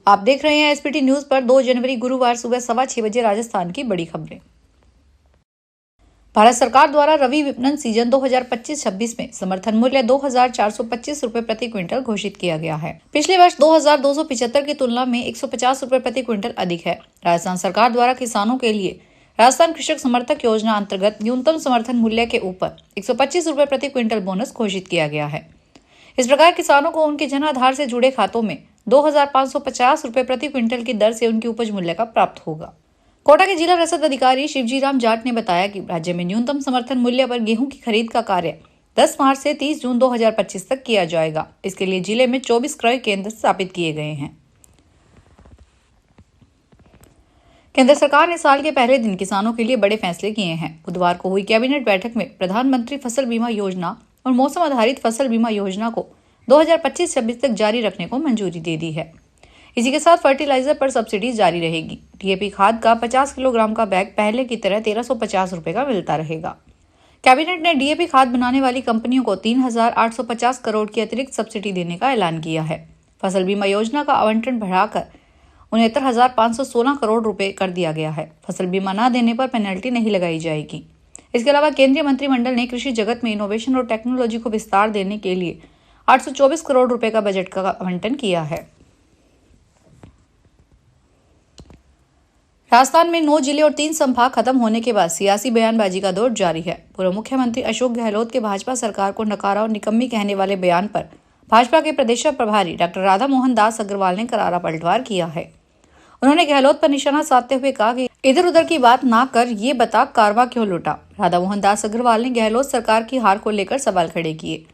आप देख रहे हैं एसपीटी न्यूज पर 2 जनवरी गुरुवार सुबह 6:15 बजे राजस्थान की बड़ी खबरें। भारत सरकार द्वारा रबी विपणन सीजन 2025-26 में समर्थन मूल्य 2,425 रुपए प्रति क्विंटल घोषित किया गया है। पिछले वर्ष 2,275 की तुलना में 150 रुपए प्रति क्विंटल अधिक है। राजस्थान सरकार द्वारा किसानों के लिए राजस्थान कृषक समर्थक योजना अंतर्गत न्यूनतम समर्थन मूल्य के ऊपर 125 रुपए प्रति क्विंटल बोनस घोषित किया गया है। इस प्रकार किसानों को उनके जन आधार से जुड़े खातों में 2,550 रुपए प्रति क्विंटल की दर से उनकी उपज मूल्य का प्राप्त होगा। कोटा के जिला रसद अधिकारी शिवजी राम जाट ने बताया कि राज्य में न्यूनतम समर्थन मूल्य पर गेहूं की खरीद का कार्य 10 मार्च से 30 जून 2025 तक किया जाएगा। इसके लिए जिले में 24 क्रय केंद्र स्थापित किए गए हैं। केंद्र सरकार ने साल के पहले दिन किसानों के लिए बड़े फैसले किए हैं। बुधवार को हुई कैबिनेट बैठक में प्रधानमंत्री फसल बीमा योजना और मौसम आधारित फसल बीमा योजना को 2025-26 तक जारी रखने को मंजूरी दे दी है। इसी के साथ फर्टिलाइजर पर सब्सिडी जारी रहेगी। डीएपी खाद का 50 किलोग्राम का बैग पहले की तरह 1,350 रुपए का मिलता रहेगा। कैबिनेट ने डीएपी खाद बनाने वाली कंपनियों को 3,850 करोड़ की अतिरिक्त सब्सिडी देने का ऐलान किया है। फसल बीमा योजना का आवंटन बढ़ाकर 69,516 करोड़ रुपए कर दिया गया है। फसल बीमा न देने पर पेनल्टी नहीं लगाई जाएगी। इसके अलावा केंद्रीय मंत्रिमंडल ने कृषि जगत में इनोवेशन और टेक्नोलॉजी को विस्तार देने के लिए 824 करोड़ रुपए का बजट का आवंटन किया है। राजस्थान में 9 जिले और 3 संभाग खत्म होने के बाद सियासी बयानबाजी का दौर जारी है। पूर्व मुख्यमंत्री अशोक गहलोत के भाजपा सरकार को नकारा और निकम्मी कहने वाले बयान पर भाजपा के प्रदेश प्रभारी डॉक्टर राधा मोहन दास अग्रवाल ने करारा पलटवार किया है। उन्होंने गहलोत पर निशाना साधते हुए कहा कि इधर उधर की बात ना कर ये बता कारवा क्यों लूटा। राधा मोहन दास अग्रवाल ने गहलोत सरकार की हार को लेकर सवाल खड़े किए।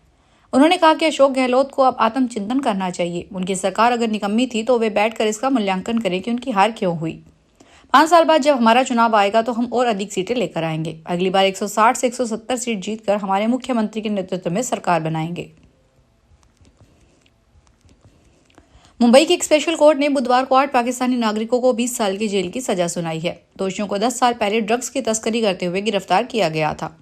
उन्होंने कहा कि अशोक गहलोत को अब आत्मचिंतन करना चाहिए। उनकी सरकार अगर निकम्मी थी तो वे बैठकर इसका मूल्यांकन करें कि उनकी हार क्यों हुई। 5 साल बाद जब हमारा चुनाव आएगा तो हम और अधिक सीटें लेकर आएंगे। अगली बार 160 से 170 सीट जीतकर हमारे मुख्यमंत्री के नेतृत्व में सरकार बनाएंगे। मुंबई की एक स्पेशल कोर्ट ने बुधवार को 8 पाकिस्तानी नागरिकों को 20 साल की जेल की सजा सुनाई है। दोषियों को 10 साल पहले ड्रग्स की तस्करी करते हुए गिरफ्तार किया गया था।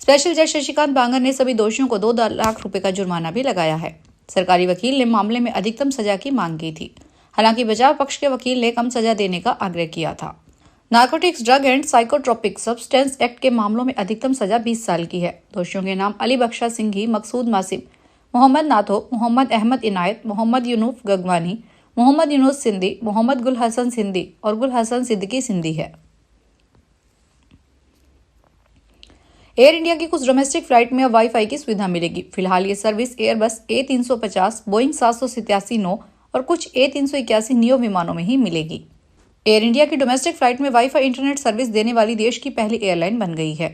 स्पेशल जज शशिकांत बांगर ने सभी दोषियों को 2 लाख रुपए का जुर्माना भी लगाया है। सरकारी वकील ने मामले में अधिकतम सजा की मांग की थी। हालांकि बचाव पक्ष के वकील ने कम सजा देने का आग्रह किया था। Narcotics drug and psychotropic substance act के मामलों में अधिकतम सजा 20 साल की है। दोषियों के नाम अली बख्शा सिंघी, मकसूद मासिम, मोहम्मद नाथो, मोहम्मद अहमद इनायत, मोहम्मद यूनुफ गगवानी, मोहम्मद यूनुस सिंधी, मोहम्मद गुल हसन सिंधी और गुल हसन सिद्दीकी सिंधी है। एयर इंडिया की कुछ डोमेस्टिक फ्लाइट में अब वाईफाई की सुविधा मिलेगी। फिलहाल ये सर्विस एयरबस A350, बोइंग 787-9 और कुछ A381 नियो विमानों में ही मिलेगी। एयर इंडिया की डोमेस्टिक फ्लाइट में वाईफाई इंटरनेट सर्विस देने वाली देश की पहली एयरलाइन बन गई है।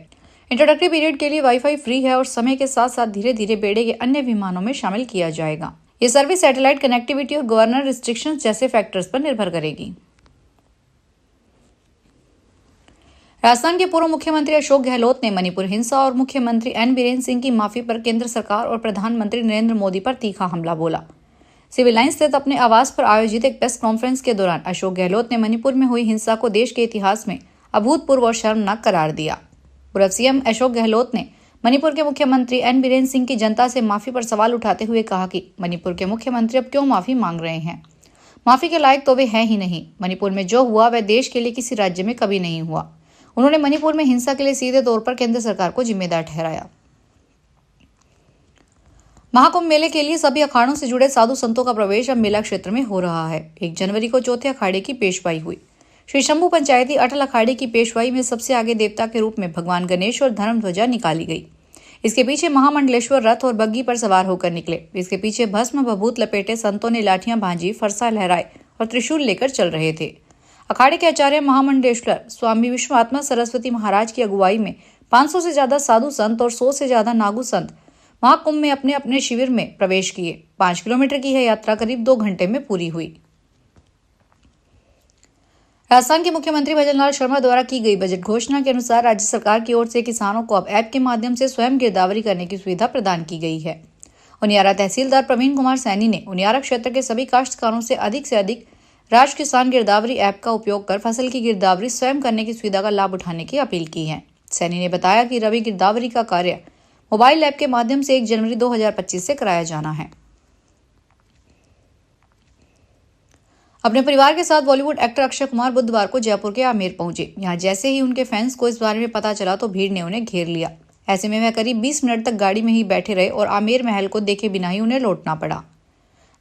इंट्रोडक्टरी पीरियड के लिए वाईफाई फ्री है और समय के साथ साथ धीरे धीरे बेड़े के अन्य विमानों में शामिल किया जाएगा। ये सर्विस सैटेलाइट कनेक्टिविटी और गवर्नर रिस्ट्रिक्शंस जैसे फैक्टर्स पर निर्भर करेगी। राजस्थान के पूर्व मुख्यमंत्री अशोक गहलोत ने मणिपुर हिंसा और मुख्यमंत्री एन बीरेन सिंह की माफी पर केंद्र सरकार और प्रधानमंत्री नरेंद्र मोदी पर तीखा हमला बोला। सिविल लाइन स्थित अपने आवास पर आयोजित एक प्रेस कॉन्फ्रेंस के दौरान अशोक गहलोत ने मणिपुर में हुई हिंसा को देश के इतिहास में अभूतपूर्व और शर्मनाक करार दिया। पूर्व सीएम अशोक गहलोत ने मणिपुर के मुख्यमंत्री एन बीरेन सिंह की जनता से माफी पर सवाल उठाते हुए कहा कि मणिपुर के मुख्यमंत्री अब क्यों माफी मांग रहे हैं। माफी के लायक तो वे हैं ही नहीं। मणिपुर में जो हुआ वह देश के लिए किसी राज्य में कभी नहीं हुआ। उन्होंने मणिपुर में हिंसा के लिए सीधे तौर पर केंद्र सरकार को जिम्मेदार ठहराया। महाकुंभ मेले के लिए सभी अखाड़ों से जुड़े साधु संतों का प्रवेश अब मेला क्षेत्र में हो रहा है। 1 जनवरी को चौथे अखाड़े की पेशवाई हुई। श्री शंभू पंचायती अटल अखाड़े की पेशवाई में सबसे आगे देवता के रूप में भगवान गणेश और धर्म ध्वजा निकाली गई। इसके पीछे महामंडलेश्वर रथ और बग्गी पर सवार होकर निकले। इसके पीछे भस्म भभूत लपेटे संतों ने लाठियां भांजी, फरसा लहराए और त्रिशूल लेकर चल रहे थे। अखाड़े के आचार्य महामंडलेश्वर स्वामी विश्वात्मा सरस्वती महाराज की अगुवाई में 500 से ज्यादा साधु संत और 100 से ज्यादा नागु संत महाकुंभ में अपने अपने शिविर में प्रवेश किए। 5 किलोमीटर की यह यात्रा करीब 2 घंटे में पूरी हुई। राजस्थान के मुख्यमंत्री भजनलाल शर्मा द्वारा की गई बजट घोषणा के अनुसार राज्य सरकार की ओर से किसानों को अब ऐप के माध्यम से स्वयं गिरदावरी करने की सुविधा प्रदान की गई है। उनियारा तहसीलदार प्रवीण कुमार सैनी ने उनियारा क्षेत्र के सभी काश्तकारों से अधिक राज किसान गिरदावरी ऐप का उपयोग कर फसल की गिरदावरी स्वयं करने की सुविधा का लाभ उठाने की अपील की है। सैनी ने बताया कि रबी गिरदावरी का कार्य मोबाइल ऐप के माध्यम से 1 जनवरी 2025 से कराया जाना है। अपने परिवार के साथ बॉलीवुड एक्टर अक्षय कुमार बुधवार को जयपुर के आमेर पहुंचे। यहाँ जैसे ही उनके फैंस को इस बारे में पता चला तो भीड़ ने उन्हें घेर लिया। ऐसे में वह करीब 20 मिनट तक गाड़ी में ही बैठे रहे और आमेर महल को देखे बिना ही उन्हें लौटना पड़ा।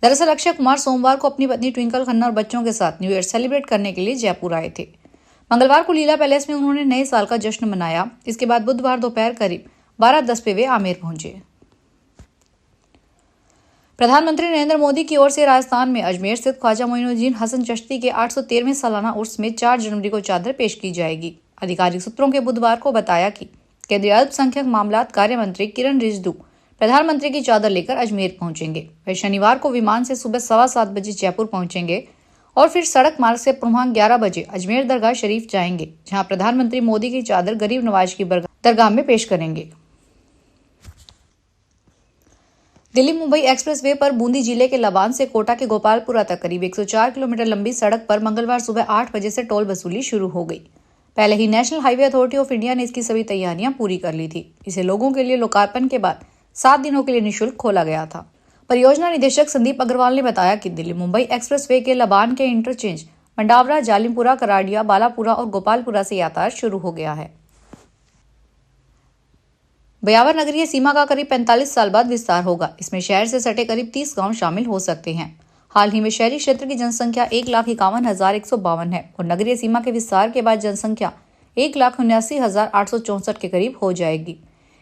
दरअसल अक्षय कुमार सोमवार को अपनी पत्नी ट्विंकल खन्ना और बच्चों के साथ न्यू ईयर सेलिब्रेट करने के लिए जयपुर आए थे। मंगलवार को लीला पैलेस में उन्होंने नए साल का जश्न मनाया। इसके बाद बुधवार दोपहर करीब 12:10 पे वे आमेर पहुंचे। प्रधानमंत्री नरेंद्र मोदी की ओर से राजस्थान में अजमेर स्थित ख्वाजा मोइनुद्दीन हसन चिश्ती के 813वें सालाना उर्स में 4 जनवरी को चादर पेश की जाएगी। आधिकारिक सूत्रों के बुधवार को बताया कि केंद्रीय अल्पसंख्यक मामलात कार्य मंत्री किरण रिजिजू प्रधानमंत्री की चादर लेकर अजमेर पहुंचेंगे। वे शनिवार को विमान से सुबह 7:15 बजे जयपुर पहुंचेंगे और फिर सड़क मार्ग से पूर्वाह्न 11 बजे अजमेर दरगाह शरीफ जाएंगे, जहां प्रधानमंत्री मोदी की चादर गरीब नवाज की दरगाह में पेश करेंगे। दिल्ली मुंबई एक्सप्रेसवे पर बूंदी जिले के लबान से कोटा के गोपालपुरा तक करीब 104 किलोमीटर लंबी सड़क पर मंगलवार सुबह 8 बजे से टोल वसूली शुरू हो गई। पहले ही national highway authority of India ने इसकी सभी तैयारियां पूरी कर ली थी। इसे लोगों के लिए लोकार्पण के बाद 7 दिनों के लिए निःशुल्क खोला गया था। परियोजना निदेशक संदीप अग्रवाल ने बताया कि दिल्ली मुंबई एक्सप्रेसवे के लबान के इंटरचेंज मंडावरा, जालिमपुरा, कराडिया, बालापुरा और गोपालपुरा से यातायात शुरू हो गया है। ब्यावर नगरीय सीमा का करीब 45 साल बाद विस्तार होगा। इसमें शहर से सटे करीब 30 गांव शामिल हो सकते हैं। हाल ही में शहरी क्षेत्र की जनसंख्या 1,51,152 है और नगरीय सीमा के विस्तार के बाद जनसंख्या 1,79,864 के करीब हो जाएगी।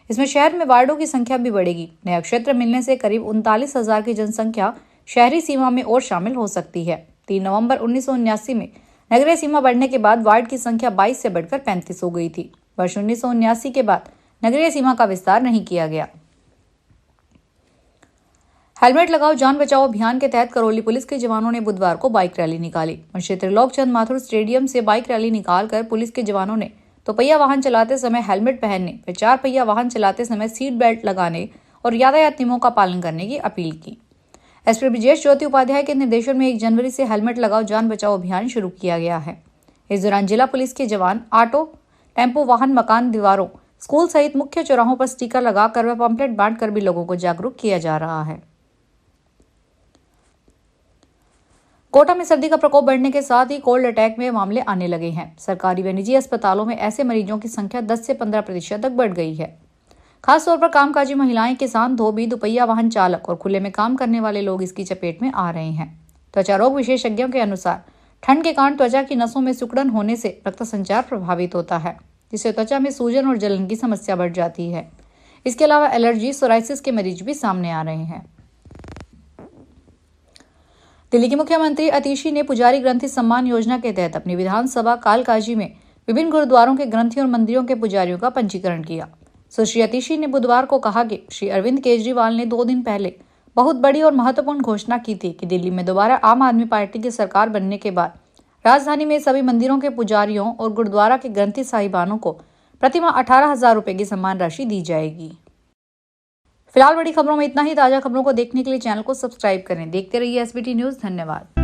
इसमें शहर में वार्डों की संख्या भी बढ़ेगी। नया क्षेत्र मिलने से करीब 39,000 की जनसंख्या शहरी सीमा में और शामिल हो सकती है। 3 नवंबर 1979 में नगरीय सीमा बढ़ने के बाद वार्ड की संख्या 22 से बढ़कर 35 हो गई थी। वर्ष 1979 के बाद नगरीय सीमा का विस्तार नहीं किया गया। हेलमेट लगाओ जान बचाओ अभियान के तहत करौली पुलिस के जवानों ने बुधवार को बाइक रैली निकाली। मुंशी त्रिलोक चंद माथुर स्टेडियम से बाइक रैली निकालकर पुलिस के जवानों ने दोपहिया वाहन चलाते समय हेलमेट पहनने व 4 पहिया वाहन चलाते समय सीट बेल्ट लगाने और यातायात नियमों का पालन करने की अपील की। एसपी ब्रजेश ज्योति उपाध्याय के निर्देशन में 1 जनवरी से हेलमेट लगाओ जान बचाओ अभियान शुरू किया गया है। इस दौरान जिला पुलिस के जवान ऑटो, टेम्पो वाहन, मकान, दीवारों, स्कूल सहित मुख्य चौराहों पर स्टिकर लगाकर व पंपलेट बांटकर भी लोगों को जागरूक किया जा रहा है। कोटा में सर्दी का प्रकोप बढ़ने के साथ ही कोल्ड अटैक में मामले आने लगे हैं। सरकारी व निजी अस्पतालों में ऐसे मरीजों की संख्या 10 से 15% तक बढ़ गई है। खासतौर पर कामकाजी महिलाएं, किसान, धोबी, दुपहिया वाहन चालक और खुले में काम करने वाले लोग इसकी चपेट में आ रहे हैं। त्वचा रोग विशेषज्ञों के अनुसार ठंड के कारण त्वचा की नसों में सिकुड़न होने से रक्त संचार प्रभावित होता है, जिससे त्वचा में सूजन और जलन की समस्या बढ़ जाती है। इसके अलावा एलर्जी, सोराइसिस के मरीज भी सामने आ रहे हैं। दिल्ली की मुख्यमंत्री अतिशी ने पुजारी ग्रंथी सम्मान योजना के तहत अपनी विधानसभा कालकाजी में विभिन्न गुरुद्वारों के ग्रंथियों और मंदिरों के पुजारियों का पंजीकरण किया। सुश्री अतिशी ने बुधवार को कहा कि श्री अरविंद केजरीवाल ने 2 दिन पहले बहुत बड़ी और महत्वपूर्ण घोषणा की थी कि दिल्ली में दोबारा आम आदमी पार्टी की सरकार बनने के बाद राजधानी में सभी मंदिरों के पुजारियों और गुरुद्वारा के ग्रंथी साहिबानों को प्रतिमाह 18,000 रुपए की सम्मान राशि दी जाएगी। फिलहाल बड़ी खबरों में इतना ही। ताजा खबरों को देखने के लिए चैनल को सब्सक्राइब करें। देखते रहिए एसबीटी न्यूज। धन्यवाद।